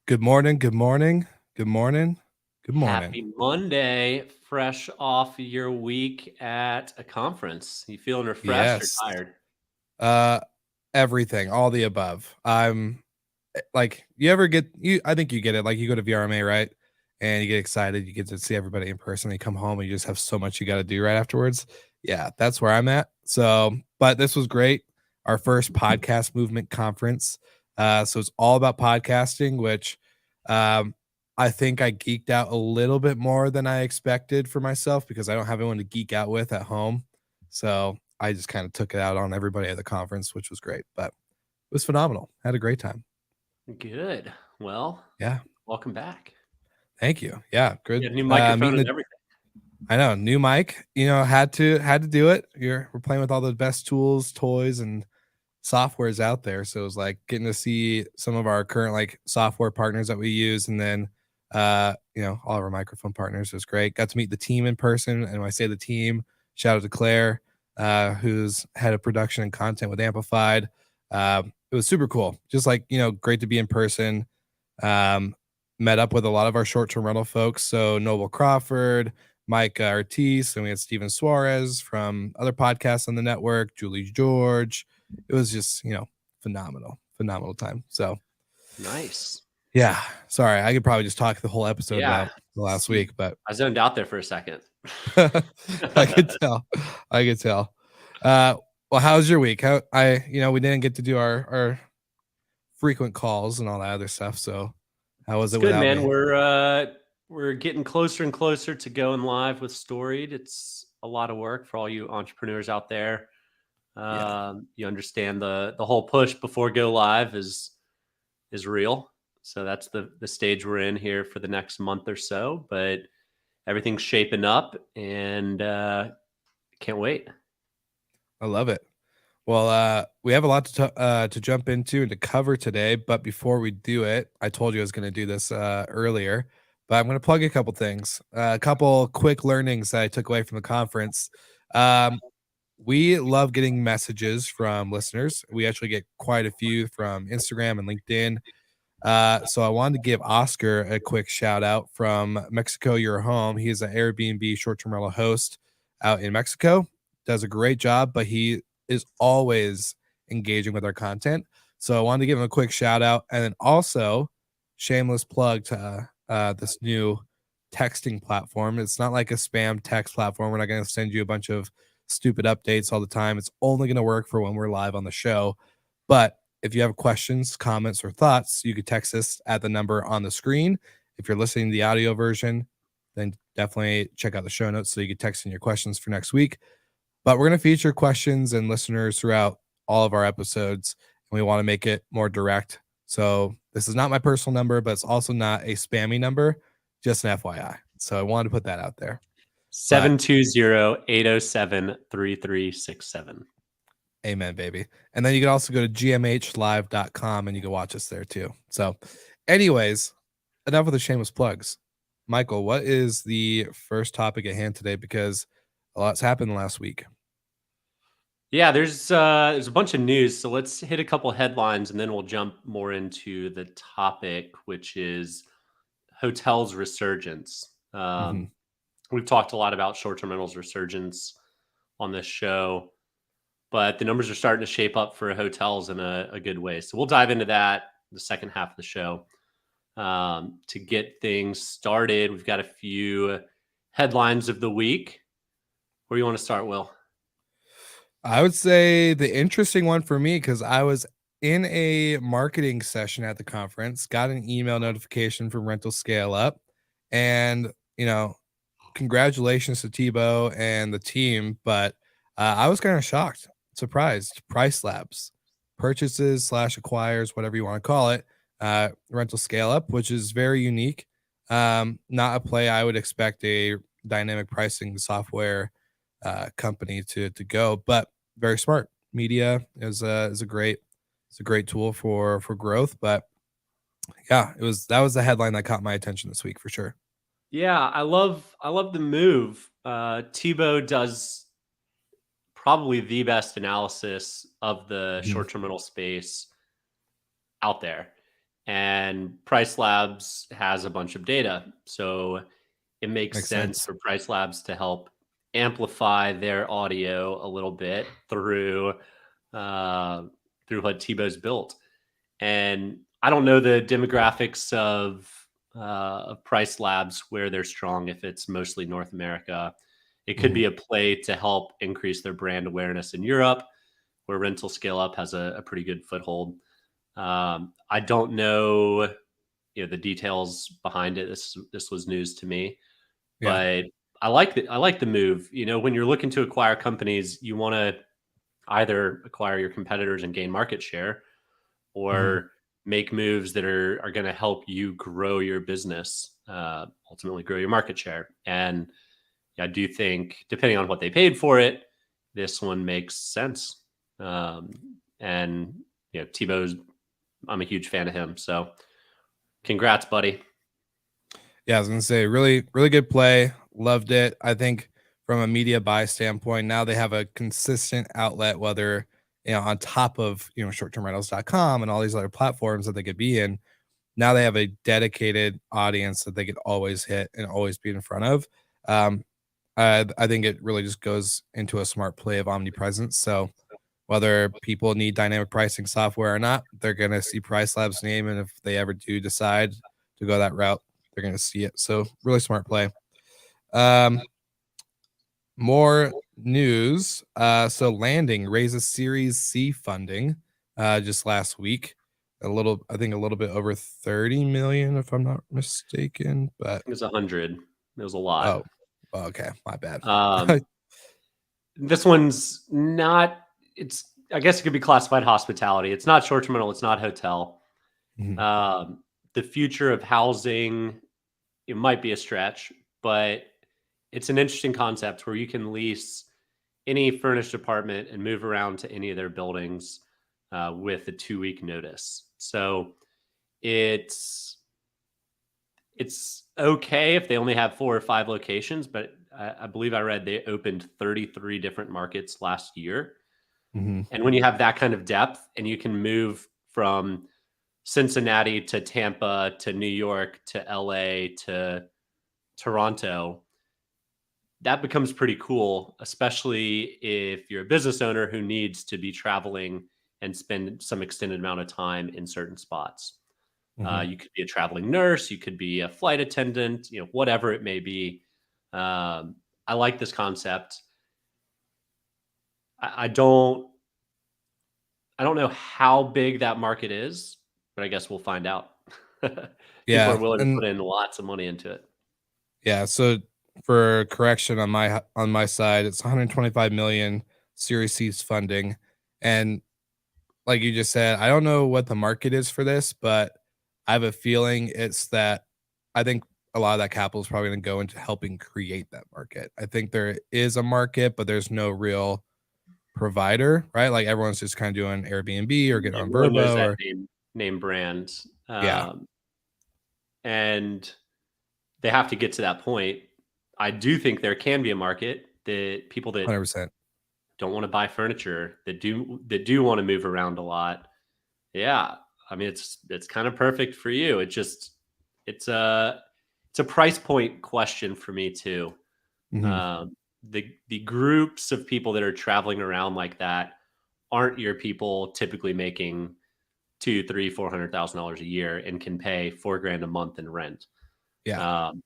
Good morning, good morning, good morning, good morning. Happy Monday, fresh off your week at a conference. You feeling refreshed or Yes. tired? Uh, everything, all the above. Like, I think you get it, like, you go to VRMA, right? And you get excited, you get to see everybody in person, you come home, and you just have so much you gotta do right afterwards. Yeah, that's where I'm at. So, but this was great. Our first podcast movement conference. So it's all about podcasting, which, um, I think I geeked out a little bit more than I expected for myself because I don't have anyone to geek out with at home. So I just kind of took it out on everybody at the conference, which was great, but it was phenomenal. Had a great time. Good. Well, Yeah. welcome back. Thank you. Yeah. You Good. have new microphone Meeting and the, everything. I know, new mic, had to do it. We're playing with all the best tools, toys, and softwares out there. So it was like getting to see some of our current like software partners that we use, and then all of our microphone partners. It was great. Got to meet the team in person. And when I say the team, shout out to Claire, who's head of production and content with Amplified. It was super cool. Just like, great to be in person. Um, Met up with a lot of our short-term rental folks. So Noble Crawford, Mike Ortiz, and we had Steven Suarez from other podcasts on the network, Julie George. It was just, phenomenal time. So Nice. yeah, sorry, I could probably just talk the whole episode Yeah. about the last week, but I zoned out there for a second. I could tell. I could tell. Well, how's your week? We didn't get to do our frequent calls and all that other stuff. So how was It's it good, without man. me? We're getting closer and closer to going live with Storied. It's a lot of work for all you entrepreneurs out there. Yeah, You understand the whole push before go live is real. So that's the stage we're in here for the next month or so. But everything's shaping up, and can't wait. I love it. Well, we have a lot to jump into and to cover today, but before we do it, I told you I was going to do this earlier, but I'm going to plug a couple things, a couple quick learnings that I took away from the conference. Um, we love getting messages from listeners. We actually get quite a few from Instagram and LinkedIn. So I wanted to give Oscar a quick shout out from Mexico Your Home. He is an Airbnb short-term rental host out in Mexico. Does a great job, but he is always engaging with our content. So I wanted to give him a quick shout out, and then also shameless plug to this new texting platform. It's not like a spam text platform. We're not going to send you a bunch of stupid updates all the time. It's only going to work for when we're live on the show. But if you have questions, comments, or thoughts, you could text us at the number on the screen. If you're listening to the audio version, then definitely check out the show notes so you can text in your questions for next week. But we're going to feature questions and listeners throughout all of our episodes, and we want to make it more direct. So this is not my personal number, but it's also not a spammy number, just an FYI. So I wanted to put that out there. But 720-807-3367. amen, baby. And then you can also go to gmhlive.com and you can watch us there too. So, anyways, enough of the shameless plugs. Michael, what is the first topic at hand today? Because a lot's happened last week. Yeah, there's a bunch of news, so let's hit a couple headlines and then we'll jump more into the topic, which is hotels resurgence. Mhm. We've talked a lot about short-term rentals resurgence on this show, but the numbers are starting to shape up for hotels in a good way. So we'll dive into that the second half of the show. To get things started, we've got a few headlines of the week. Where do you want to start, Will? I would say the interesting one for me, because I was in a marketing session at the conference, got an email notification from Rental Scale Up, and congratulations to Tebow and the team. But I was kind of shocked, surprised. Price Labs, purchases slash acquires, whatever you want to call it, Rental Scale Up, which is very unique. Not a play I would expect a dynamic pricing software company to go, but very smart. Media is a great tool for growth. But yeah, that was the headline that caught my attention this week for sure. Yeah, I love the move. Tebow does probably the best analysis of the Mhm. short-term rental space out there. and Price Labs has a bunch of data. So it makes Makes sense sense. for Price Labs to help amplify their audio a little bit uh, through what Tebow's built. And I don't know the demographics of Price Labs where they're strong. If it's mostly North America, it could Mhm. be a play to help increase their brand awareness in Europe, where Rental Scale Up has a pretty good foothold. I don't know, the details behind it. This was news to me, Yeah. but I like the move. When you're looking to acquire companies, you want to either acquire your competitors and gain market share, Mhm. or make moves that are going to help you grow your business, ultimately grow your market share. And I do think, depending on what they paid for it, this one makes sense. Um, and Tebow's, I'm a huge fan of him. So congrats, buddy. Yeah, I was gonna say really, really good play. Loved it. I think from a media buy standpoint, now they have a consistent outlet, whether on top of shorttermrentals.com and all these other platforms that they could be in. Now they have a dedicated audience that they could always hit and always be in front of. Um, I think it really just goes into a smart play of omnipresence. So whether people need dynamic pricing software or not, they're gonna see Price Labs name, and if they ever do decide to go that route, they're gonna see it. So really smart play. Um, More news. So Landing raises Series C funding just last week. I think a little bit over 30 million, if I'm not mistaken. But It was 100. It was a lot. oh, okay, my bad. Um, this one's not. It's. I guess it could be classified hospitality. It's not short-term rental. It's not hotel. Mhm. Um, the future of housing, it might be a stretch, but it's an interesting concept where you can lease any furnished apartment and move around to any of their buildings with a 2-week notice. So it's it's okay if they only have 4 or 5 locations, but I believe I read they opened 33 different markets last year. Mhm. And when you have that kind of depth and you can move from Cincinnati to Tampa to New York to LA to Toronto, that becomes pretty cool, especially if you're a business owner who needs to be traveling and spend some extended amount of time in certain spots. Mhm. You could be a traveling nurse, you could be a flight attendant, whatever it may be. I like this concept. I don't know how big that market is, but I guess we'll find out. People are Yeah, willing to and put in lots of money into it. yeah. So for correction on my side, it's 125 million Series C's funding, and like you just said, I don't know what the market is for this, but I have a feeling it's that I think a lot of that capital is probably going to go into helping create that market. I think there is a market, but there's no real provider, right? Like everyone's just kind of doing Airbnb or getting on Everyone knows Verbo that or name brand, yeah, and they have to get to that point. I do think there can be a market that people that 100%. don't want to buy furniture, that do want to move around a lot. Yeah, I mean it's kind of perfect for you. It's a it's a price point question for me too. Mhm. Um, the groups of people that are traveling around like that aren't your people typically making two, three, $400,000 a year and can pay $4 grand a month in rent. Yeah, Um,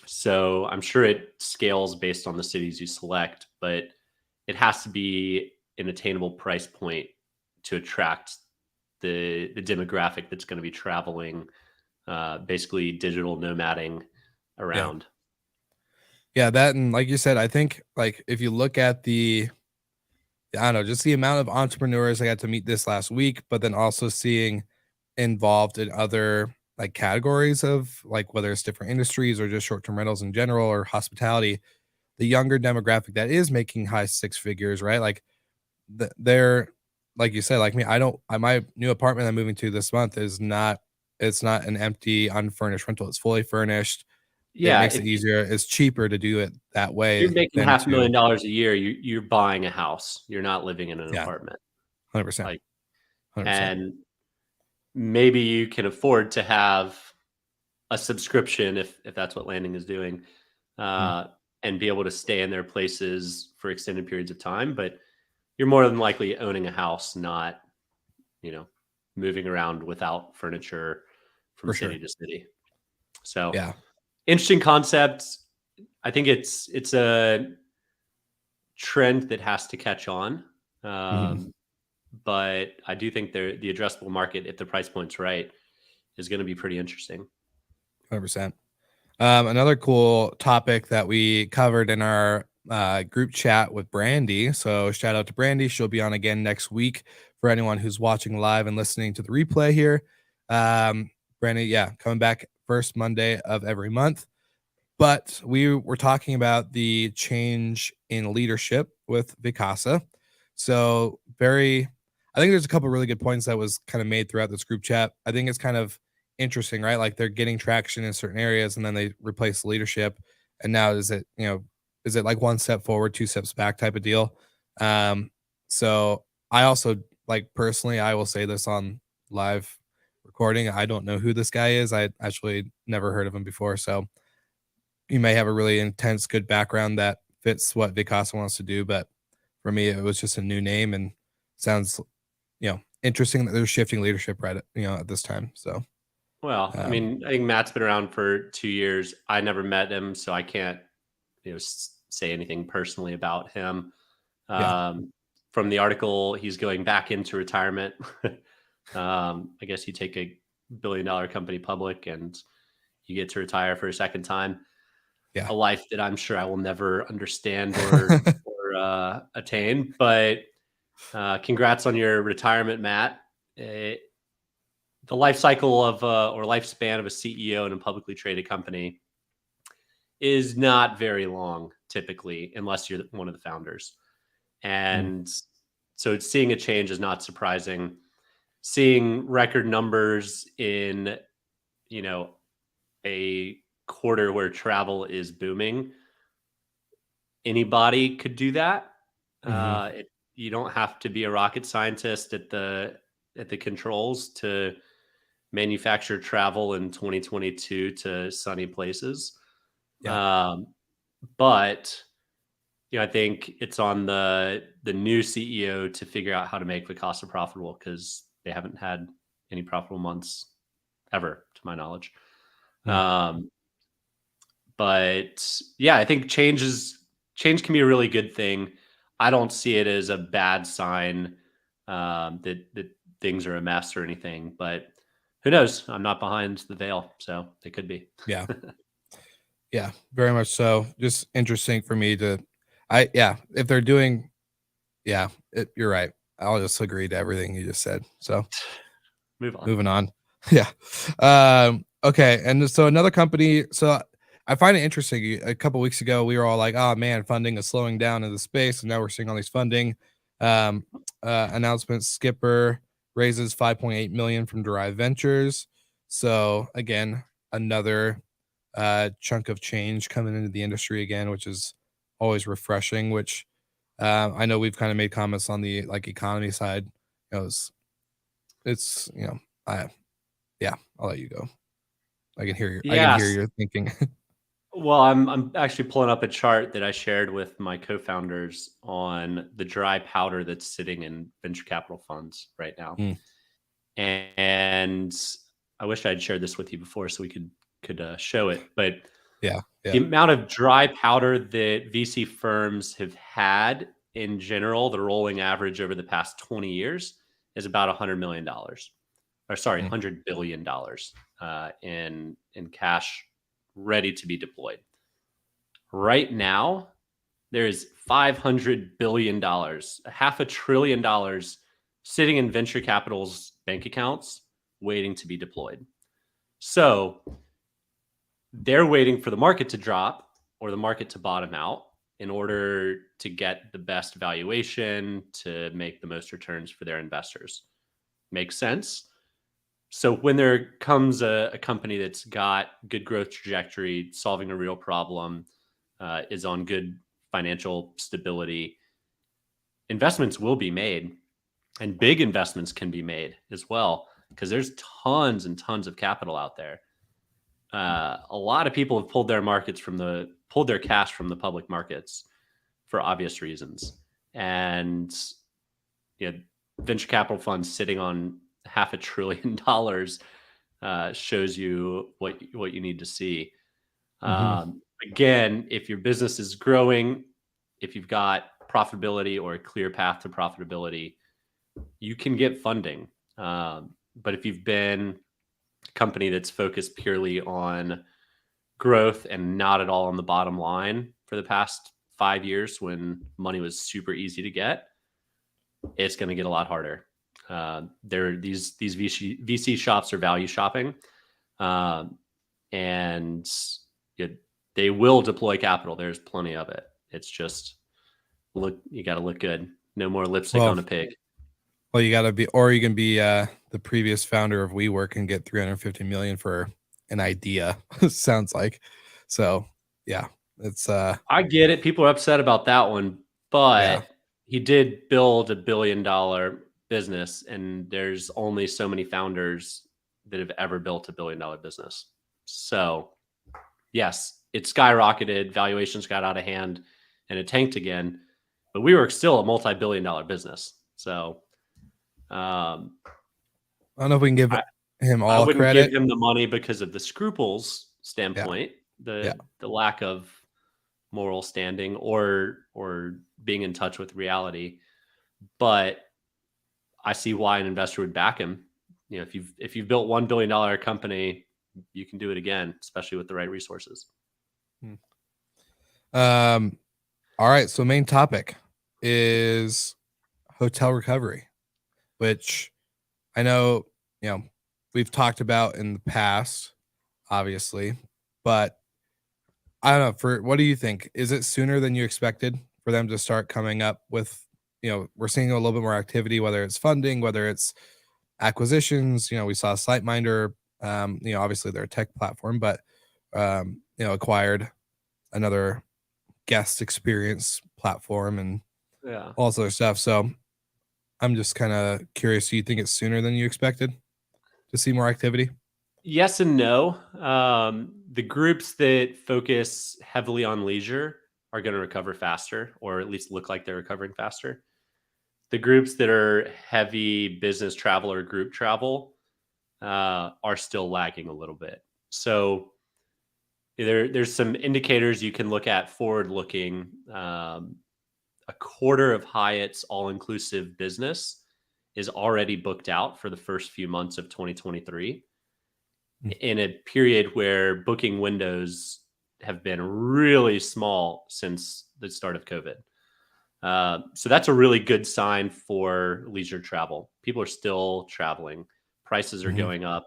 so I'm sure it scales based on the cities you select, but it has to be an attainable price point to attract the demographic that's going to be traveling, basically digital nomading yeah. around. Yeah, that and like you said, I think like if you look at I don't know, just the amount of entrepreneurs I got to meet this last week, but then also seeing involved in other like categories of like whether it's different industries or just short-term rentals in general or hospitality, the younger demographic that is making high six figures, right? Like they're like you said, like me, my new apartment I'm moving to this month is not it's not an empty unfurnished rental. It's fully furnished. It Yeah, makes it easier. It's cheaper to do it that if you're way making than half a to million dollars a year, you're buying a house. You're not living in an yeah, apartment. 100%. Like, 100%. and maybe you can afford to have a subscription if that's what Landing is doing, Mm, and be able to stay in their places for extended periods of time. But you're more than likely owning a house, not, you know, moving around without furniture from for sure. city to city. So Yeah. interesting concept. I think it's a trend that has to catch on. Mhm. Um, but I do think the addressable market, if the price point's right, is going to be pretty interesting. 100%. Another cool topic that we covered in our group chat with Brandy. So shout out to Brandy. She'll be on again next week for anyone who's watching live and listening to the replay here. Um, Brandy, yeah, coming back first Monday of every month. But we were talking about the change in leadership with Vicasa. So I think there's a couple really good points that was kind of made throughout this group chat. I think it's kind of interesting, right? Like they're getting traction in certain areas and then they replace the leadership. And now is it like one step forward, two steps back type of deal? Um, so I also like personally, I will say this on live recording. I don't know who this guy is. I actually never heard of him before. So you may have a really intense, good background that fits what Vicasa wants to do. But for me, it was just a new name and sounds, interesting that they're shifting leadership right at this time. So, Well, I um, mean, I think Matt's been around for 2 years. I never met him, so I can't, say anything personally about him. yeah, Um, from the article, he's going back into retirement. I guess you take a billion-dollar company public and you get to retire for a second time. yeah. A life that I'm sure I will never understand or attain. But congrats on your retirement, Matt. Uh, the life cycle of or lifespan of a CEO in a publicly traded company is not very long, typically, unless you're one of the founders. Mm, And so seeing a change is not surprising. Seeing record numbers in, you know, a quarter where travel is booming, anybody could do that. mhm. You don't have to be a rocket scientist at the controls to manufacture travel in 2022 to sunny places. Yeah, Um, but I think it's on the new CEO to figure out how to make Vacasa profitable because they haven't had any profitable months ever, to my knowledge. mm, Um, but yeah, I think change can be a really good thing. I don't see it as a bad sign, that things are a mess or anything. But who knows? I'm not behind the veil, so they could be. yeah, yeah. Very much so. Just interesting for me to, yeah. If they're doing, yeah, you're right. I'll just agree to everything you just said. So Move on. moving on. Yeah. Okay. And so another company. So I find it interesting. A couple weeks ago, we were all like, "Oh man, funding is slowing down in the space," and now we're seeing all these funding um, announcements. Skipper raises 5.8 million from Derive Ventures. So again, another chunk of change coming into the industry again, which is always refreshing. Which I know we've kind of made comments on the like economy side. It's I yeah, I'll let you go. I can hear Yes. your thinking. Well, I'm actually pulling up a chart that I shared with my co-founders on the dry powder that's sitting in venture capital funds right now. Mm, And I wish I'd shared this with you before so we could show it. But yeah, the yeah. amount of dry powder that VC firms have had in general, the rolling average over the past 20 years is about $100 million, or sorry, Mm, $100 billion in cash ready to be deployed. Right now, there is $500 billion, a half a trillion dollars sitting in venture capital's bank accounts waiting to be deployed. So they're waiting for the market to drop or the market to bottom out in order to get the best valuation to make the most returns for their investors. Makes sense. So when there comes a company that's got good growth trajectory, solving a real problem, is on good financial stability, investments will be made, and big investments can be made as well. because there's tons and tons of capital out there. A lot of people have pulled their cash from the public markets for obvious reasons, and venture capital funds sitting on $500 billion shows you what you need to see. Again, if your business is growing, if you've got profitability or a clear path to profitability, you can get funding. But if you've been a company that's focused purely on growth and not at all on the bottom line for the past 5 years when money was super easy to get, it's going to get a lot harder. These VC shops are value shopping, and they will deploy capital. There's plenty of it. It's just you got to look good. No more lipstick on a pig. Well, you got to be, or you can be the previous founder of WeWork and get 350 million for an idea. Sounds like. So yeah, it's. I get it. People are upset about that one, but he did build $1 billion business, and there's only so many founders that have ever built $1 billion business. So yes, it skyrocketed, valuations got out of hand, and it tanked again. But WeWork's still a multi-billion-dollar business. So I don't know if we can give him all I wouldn't credit. give him the money because of the scruples standpoint, the lack of moral standing or being in touch with reality. But I see why an investor would back him. If you've built $1 billion company, you can do it again, especially with the right resources. All right. So main topic is hotel recovery, which I know, we've talked about in the past, obviously, but I don't know, what do you think? Is it sooner than you expected for them to start coming up with, we're seeing a little bit more activity, whether it's funding, whether it's acquisitions. We saw SiteMinder, obviously they're a tech platform, but, acquired another guest experience platform and all this other stuff. So I'm just kind of curious. Do you think it's sooner than you expected to see more activity? Yes and no. The groups that focus heavily on leisure are going to recover faster, or at least look like they're recovering faster. The groups that are heavy business travel or group travel are still lagging a little bit. So there's some indicators you can look at forward looking. A quarter of Hyatt's all-inclusive business is already booked out for the first few months of 2023 in a period where booking windows have been really small since the start of COVID. So that's a really good sign for leisure travel. People are still traveling. Prices are going up.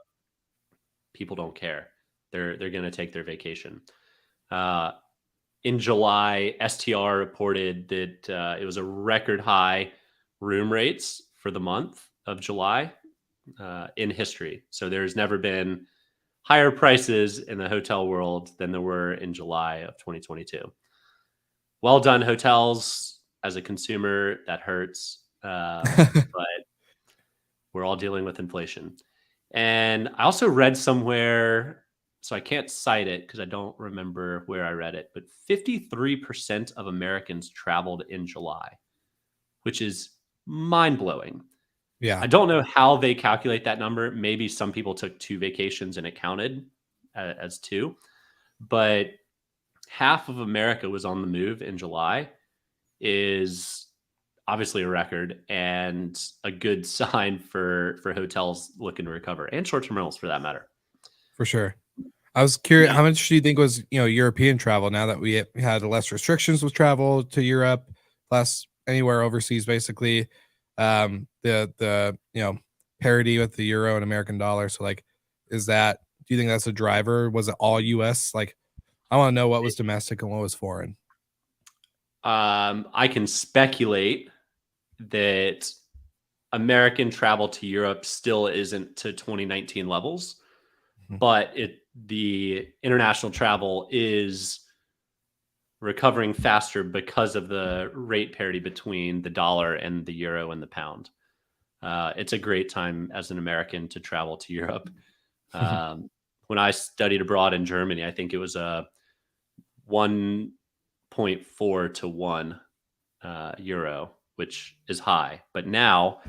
People don't care. They're going to take their vacation. In July, STR reported that it was a record high room rates for the month of July in history. So there's never been higher prices in the hotel world than there were in July of 2022. Well done, hotels. As a consumer, that hurts. But we're all dealing with inflation. And I also read somewhere, so I can't cite it because I don't remember where I read it, but 53% of Americans traveled in July, which is mind-blowing. Yeah. I don't know how they calculate that number. Maybe some people took 2 vacations and it counted as 2, but half of America was on the move in July is obviously a record and a good sign for hotels looking to recover, and short-term rentals for that matter. For sure. I was curious, how much do you think was, European travel now that we had less restrictions with travel to Europe, less anywhere overseas, basically, the parity with the euro and American dollar. So do you think that's a driver? Was it all US? I want to know what was domestic and what was foreign. I can speculate that American travel to Europe still isn't to 2019 levels, but the international travel is recovering faster because of the rate parity between the dollar and the euro and the pound. It's a great time as an American to travel to Europe. When I studied abroad in Germany, I think it was a 1.4 to 1 euro, which is high. But now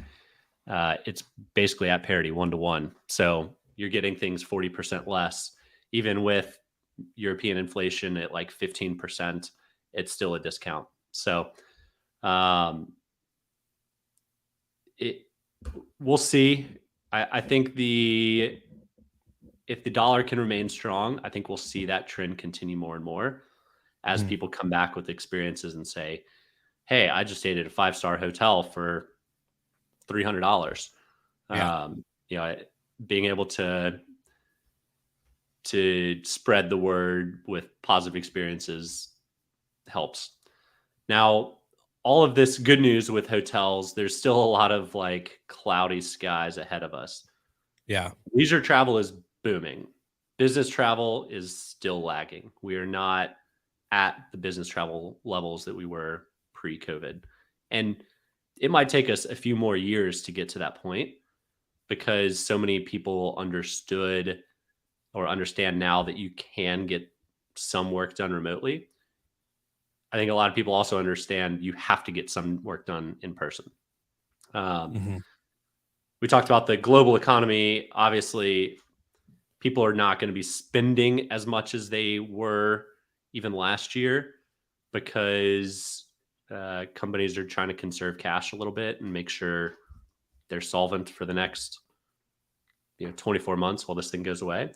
it's basically at parity, 1 to 1. So you're getting things 40% less, even with European inflation at like 15%. It's still a discount. So we'll see. I think if the dollar can remain strong, I think we'll see that trend continue more and more as people come back with experiences and say, hey, I just stayed at a 5-star hotel for $300. Yeah. Being able to spread the word with positive experiences helps. Now, all of this good news with hotels, there's still a lot of like cloudy skies ahead of us. Yeah. Leisure travel is booming. Business travel is still lagging. We are not at the business travel levels that we were pre-COVID. And it might take us a few more years to get to that point because so many people understood or understand now that you can get some work done remotely. I think a lot of people also understand you have to get some work done in person. We talked about the global economy. Obviously, people are not going to be spending as much as they were even last year because companies are trying to conserve cash a little bit and make sure they're solvent for the next 24 months while this thing goes away.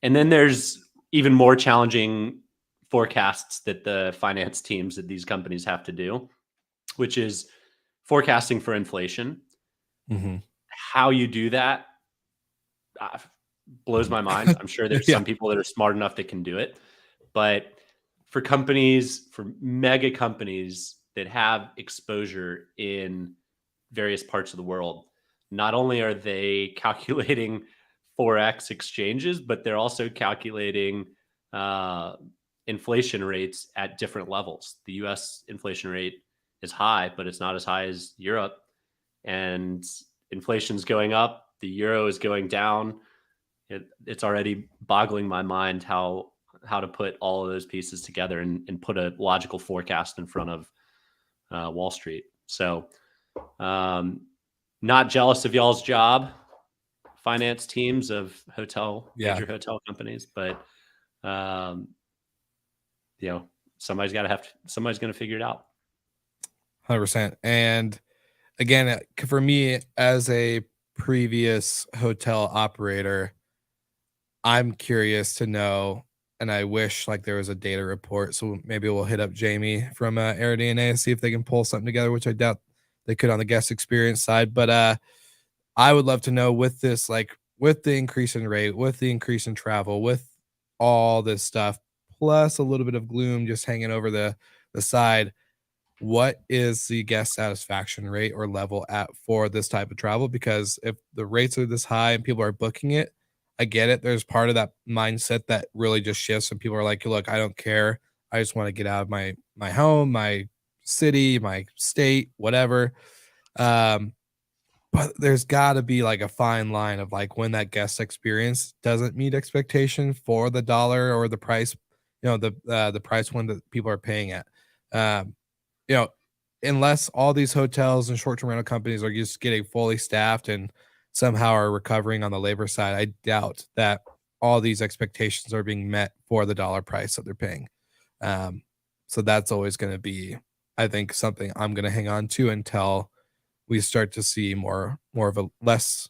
And then there's even more challenging forecasts that the finance teams at these companies have to do, which is forecasting for inflation. How you do that blows my mind. I'm sure there's some people that are smart enough that can do it. But for companies, for mega companies that have exposure in various parts of the world, not only are they calculating Forex exchanges, but they're also calculating inflation rates at different levels. The US inflation rate is high, but it's not as high as Europe. And inflation's going up, the euro is going down. It's already boggling my mind how to put all of those pieces together and put a logical forecast in front of Wall Street. So not jealous of y'all's job, finance teams of major hotel companies, but somebody's going to figure it out. 100%. And again, for me as a previous hotel operator, I'm curious to know, and I wish like there was a data report. So maybe we'll hit up Jamie from AirDNA and see if they can pull something together, which I doubt they could on the guest experience side. But I would love to know with this, like with the increase in rate, with the increase in travel, with all this stuff, plus a little bit of gloom just hanging over the side, what is the guest satisfaction rate or level at for this type of travel? Because if the rates are this high and people are booking it, I get it. There's part of that mindset that really just shifts and people are like, look, I don't care. I just want to get out of my home, my city, my state, whatever. But there's got to be like a fine line of like when that guest experience doesn't meet expectation for the dollar or the price, the price one that people are paying at. Unless all these hotels and short-term rental companies are just getting fully staffed and somehow are recovering on the labor side, I doubt that all these expectations are being met for the dollar price that they're paying. So that's always going to be, I think, something I'm going to hang on to until we start to see more of a less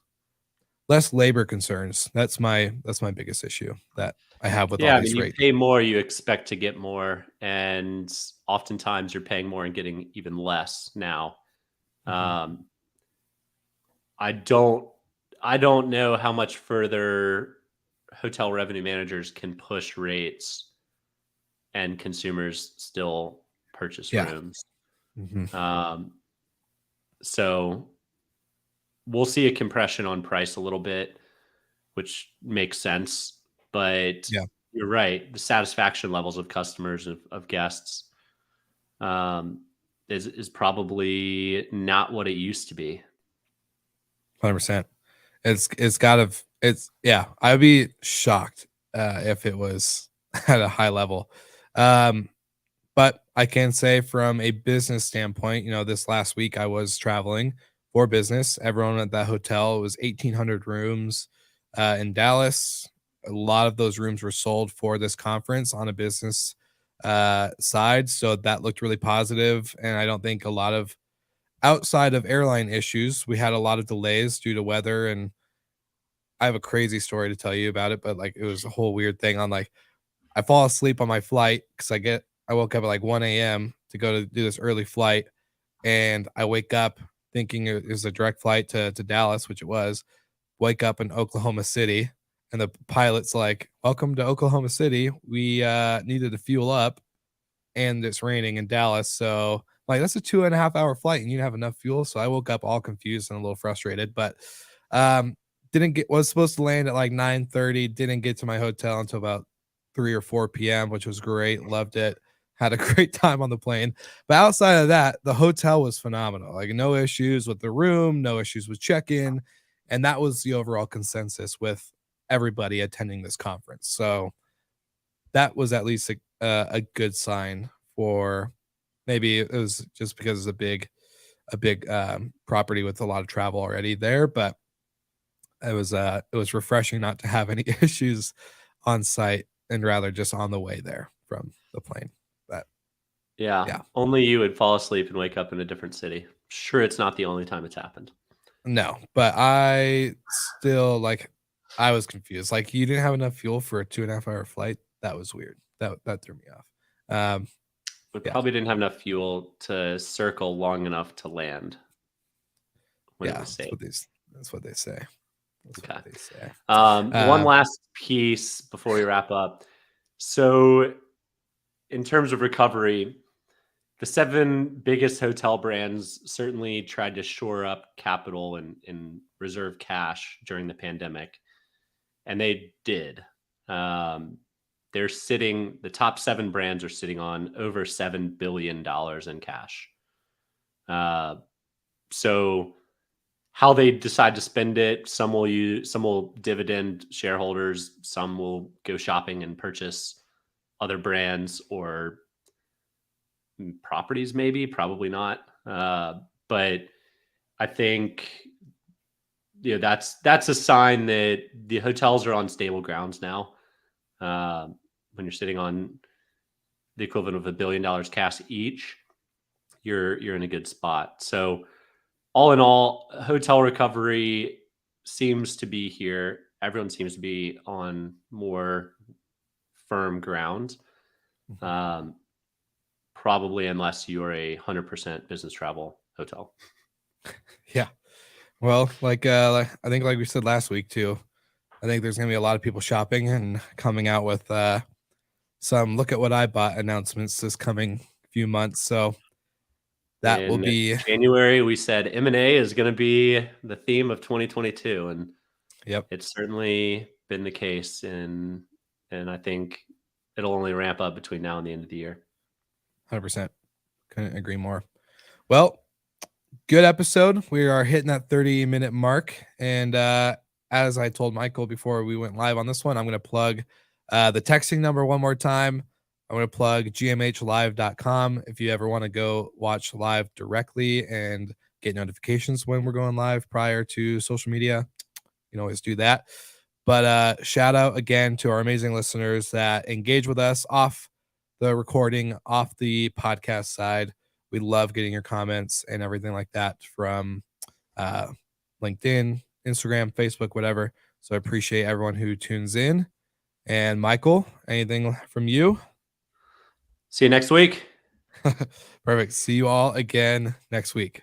labor concerns. That's my biggest issue that I have with all these rates. You pay more, you expect to get more, and oftentimes you're paying more and getting even less now. I don't know how much further hotel revenue managers can push rates and consumers still purchase rooms. So we'll see a compression on price a little bit, which makes sense. But you're right. The satisfaction levels of customers, of guests, is probably not what it used to be. 100%. I would be shocked if it was at a high level. But I can say from a business standpoint, this last week I was traveling for business. Everyone at that hotel, was 1,800 rooms in Dallas. A lot of those rooms were sold for this conference on a business side. So that looked really positive. And I don't think a lot of outside of airline issues, we had a lot of delays due to weather. And I have a crazy story to tell you about it, but like it was a whole weird thing on like I fall asleep on my flight because I woke up at like 1 a.m. to go to do this early flight, and I wake up thinking it was a direct flight to Dallas, which it was. Wake up in Oklahoma City, and the pilot's like, "Welcome to Oklahoma City. We needed to fuel up, and it's raining in Dallas, so like that's a 2.5 hour flight, and you have enough fuel." So I woke up all confused and a little frustrated, but um, was supposed to land at like 9:30. Didn't get to my hotel until about 3 or 4 p.m., which was great. Loved it. Had a great time on the plane. But outside of that, the hotel was phenomenal. Like no issues with the room, no issues with check-in, and that was the overall consensus with everybody attending this conference. So that was at least a good sign for maybe it was just because it's a big property with a lot of travel already there, but it was refreshing not to have any issues on site and rather just on the way there from the plane. But yeah, only you would fall asleep and wake up in a different city. Sure, it's not the only time it's happened. No, but I still I was confused. Like you didn't have enough fuel for a 2.5 hour flight. That was weird. That threw me off. We probably didn't have enough fuel to circle long enough to land. When it was safe. That's what they say. Okay. One last piece before we wrap up. So, in terms of recovery, the 7 biggest hotel brands certainly tried to shore up capital and reserve cash during the pandemic, and they did. The top 7 brands are sitting on over $7 billion in cash. So how they decide to spend it, some will dividend shareholders, some will go shopping and purchase other brands or properties, probably not. But I think that's a sign that the hotels are on stable grounds now. When you're sitting on the equivalent of $1 billion cash each, you're in a good spot. So all in all, hotel recovery seems to be here. Everyone seems to be on more firm ground. Probably unless you're a 100% business travel hotel. Yeah. Well, I think like we said last week too, I think there's going to be a lot of people shopping and coming out with some look at what I bought announcements this coming few months. So that will be January. We said M&A is going to be the theme of 2022, and it's certainly been the case. And I think it'll only ramp up between now and the end of the year. 100%. Couldn't agree more. Well, good episode. We are hitting that 30-minute mark, and as I told Michael before we went live on this one, I'm going to plug the texting number one more time. I'm going to plug gmhlive.com. If you ever want to go watch live directly and get notifications when we're going live prior to social media, you can always do that. But shout out again to our amazing listeners that engage with us off the recording, off the podcast side. We love getting your comments and everything like that from LinkedIn, Instagram, Facebook, whatever. So I appreciate everyone who tunes in. And Michael, anything from you? See you next week. Perfect. See you all again next week.